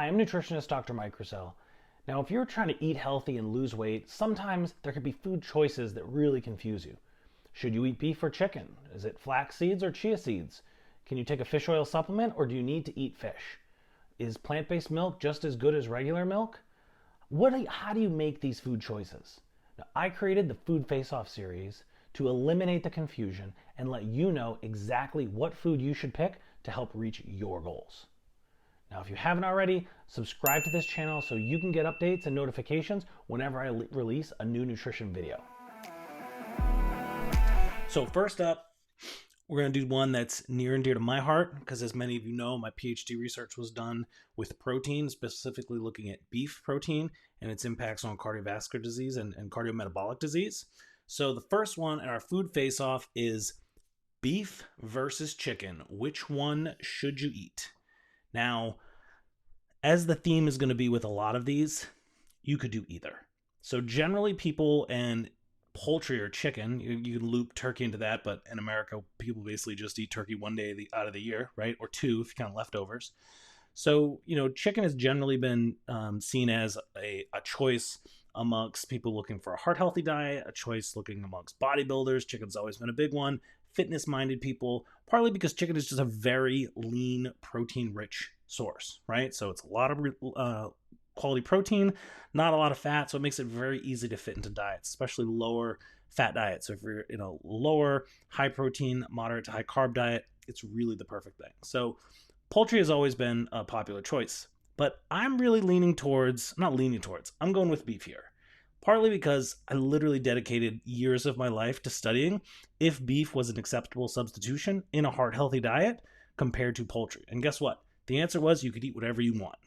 Hi, I'm nutritionist Dr. Mike Roussel. Now, if you're trying to eat healthy and lose weight, sometimes there can be food choices that really confuse you. Should you eat beef or chicken? Is it flax seeds or chia seeds? Can you take a fish oil supplement or do you need to eat fish? Is plant-based milk just as good as regular milk? How do you make these food choices? Now, I created the Food Face-Off series to eliminate the confusion and let you know exactly what food you should pick to help reach your goals. Now, if you haven't already, subscribe to this channel so you can get updates and notifications whenever I release a new nutrition video. So first up, we're going to do one that's near and dear to my heart because, as many of you know, my PhD research was done with protein, specifically looking at beef protein and its impacts on cardiovascular disease and cardiometabolic disease. So the first one in our food face-off is beef versus chicken. Which one should you eat? Now, as the theme is going to be with a lot of these, you could do either. So generally people, and poultry or chicken, you can loop turkey into that, but in America, people basically just eat turkey one day out of the year, right? Or two if you count leftovers. So, chicken has generally been seen as a choice amongst people looking for a heart-healthy diet, a choice looking amongst bodybuilders. Chicken's always been a big one. Fitness-minded people, partly because chicken is just a very lean, protein-rich source, right? So it's a lot of quality protein, not a lot of fat, so it makes it very easy to fit into diets, especially lower fat diets. So if you're in a lower, high protein, moderate to high carb diet, it's really the perfect thing. So poultry has always been a popular choice, but I'm really I'm going with beef here. Partly because I literally dedicated years of my life to studying if beef was an acceptable substitution in a heart-healthy diet compared to poultry. And guess what? The answer was you could eat whatever you want.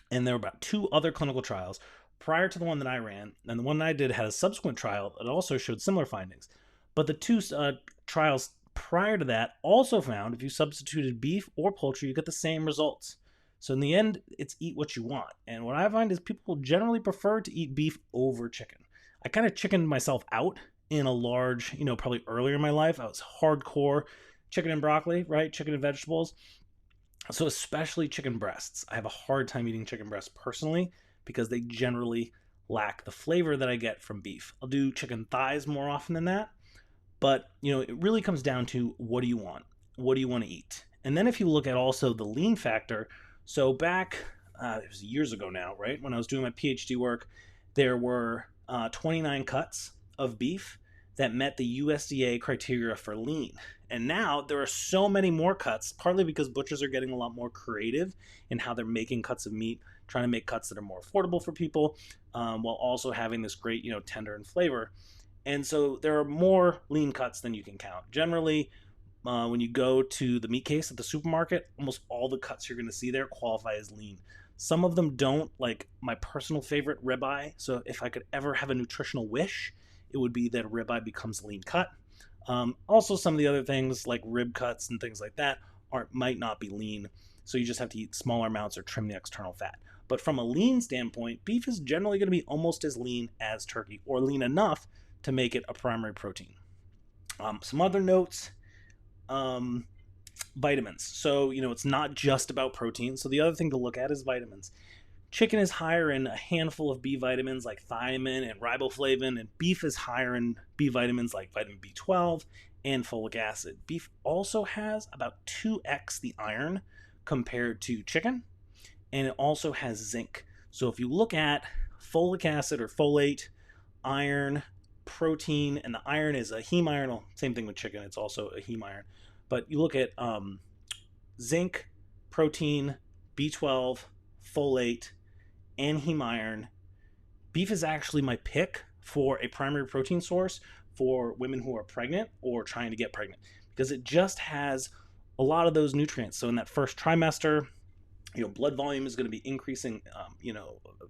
And there were about 2 other clinical trials prior to the one that I ran, and the one that I did had a subsequent trial that also showed similar findings. But the 2 trials prior to that also found if you substituted beef or poultry, you get the same results. So in the end, it's eat what you want. And what I find is people generally prefer to eat beef over chicken. I kind of chickened myself out in a large, probably earlier in my life. I was hardcore chicken and broccoli, right? Chicken and vegetables. So especially chicken breasts. I have a hard time eating chicken breasts personally because they generally lack the flavor that I get from beef. I'll do chicken thighs more often than that. But, it really comes down to what do you want? What do you want to eat? And then if you look at also the lean factor, so back, it was years ago now, right? When I was doing my PhD work, there were 29 cuts of beef that met the USDA criteria for lean. And now there are so many more cuts, partly because butchers are getting a lot more creative in how they're making cuts of meat, trying to make cuts that are more affordable for people, while also having this great, tender and flavor. And so there are more lean cuts than you can count. Generally, when you go to the meat case at the supermarket, almost all the cuts you're going to see there qualify as lean. Some of them don't, like my personal favorite, ribeye. So if I could ever have a nutritional wish, it would be that ribeye becomes lean cut. Also, some of the other things like rib cuts and things like that might not be lean. So you just have to eat smaller amounts or trim the external fat. But from a lean standpoint, beef is generally going to be almost as lean as turkey, or lean enough to make it a primary protein. Some other notes. Vitamins. So, it's not just about protein. So the other thing to look at is vitamins. Chicken is higher in a handful of B vitamins like thiamine and riboflavin, and beef is higher in B vitamins like vitamin B12 and folic acid. Beef also has about 2x the iron compared to chicken, and it also has zinc. So if you look at folic acid or folate, iron, protein, and the iron is a heme iron. Well, same thing with chicken, it's also a heme iron. But you look at zinc, protein, B12, folate, and heme iron. Beef is actually my pick for a primary protein source for women who are pregnant or trying to get pregnant because it just has a lot of those nutrients. So in that first trimester, blood volume is going to be increasing,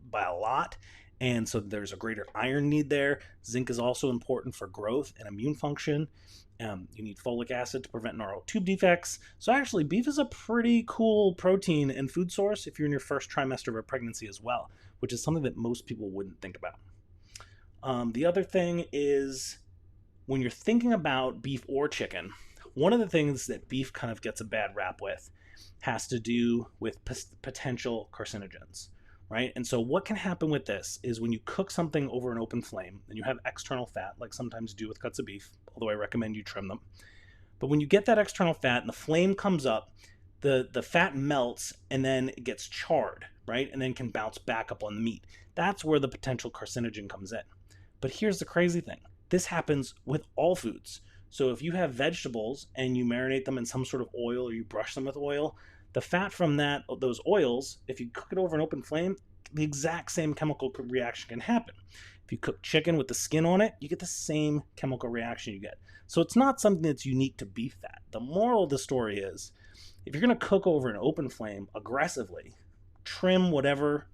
by a lot. And so there's a greater iron need there. Zinc is also important for growth and immune function. You need folic acid to prevent neural tube defects. So actually, beef is a pretty cool protein and food source if you're in your first trimester of a pregnancy as well, which is something that most people wouldn't think about. The other thing is when you're thinking about beef or chicken, one of the things that beef kind of gets a bad rap with has to do with potential carcinogens, right? And so what can happen with this is when you cook something over an open flame and you have external fat, like sometimes you do with cuts of beef, although I recommend you trim them. But when you get that external fat and the flame comes up, the fat melts and then it gets charred, right? And then can bounce back up on the meat. That's where the potential carcinogen comes in. But here's the crazy thing. This happens with all foods. So if you have vegetables and you marinate them in some sort of oil or you brush them with oil, the fat from those oils, if you cook it over an open flame, the exact same chemical reaction can happen. If you cook chicken with the skin on it, you get the same chemical reaction you get. So it's not something that's unique to beef fat. The moral of the story is, if you're going to cook over an open flame aggressively, trim whatever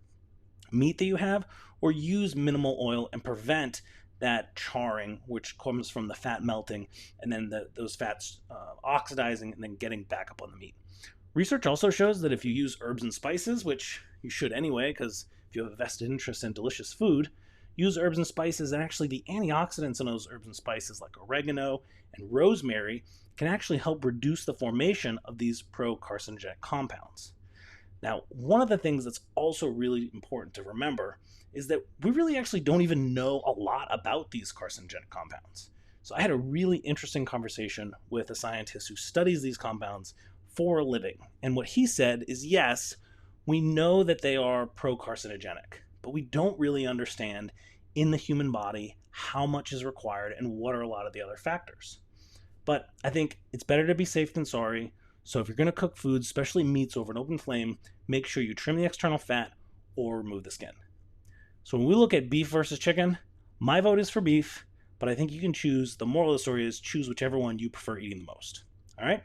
meat that you have, or use minimal oil and prevent that charring, which comes from the fat melting and then those fats oxidizing and then getting back up on the meat. Research also shows that if you use herbs and spices, which you should anyway, because if you have a vested interest in delicious food, use herbs and spices, and actually the antioxidants in those herbs and spices like oregano and rosemary can actually help reduce the formation of these pro-carcinogenic compounds. Now, one of the things that's also really important to remember is that we really actually don't even know a lot about these carcinogenic compounds. So I had a really interesting conversation with a scientist who studies these compounds for a living. And what he said is, yes, we know that they are pro-carcinogenic, but we don't really understand in the human body how much is required and what are a lot of the other factors. But I think it's better to be safe than sorry. So if you're going to cook foods, especially meats, over an open flame, make sure you trim the external fat or remove the skin. So when we look at beef versus chicken, my vote is for beef, but I think you can choose. The moral of the story is choose whichever one you prefer eating the most. All right?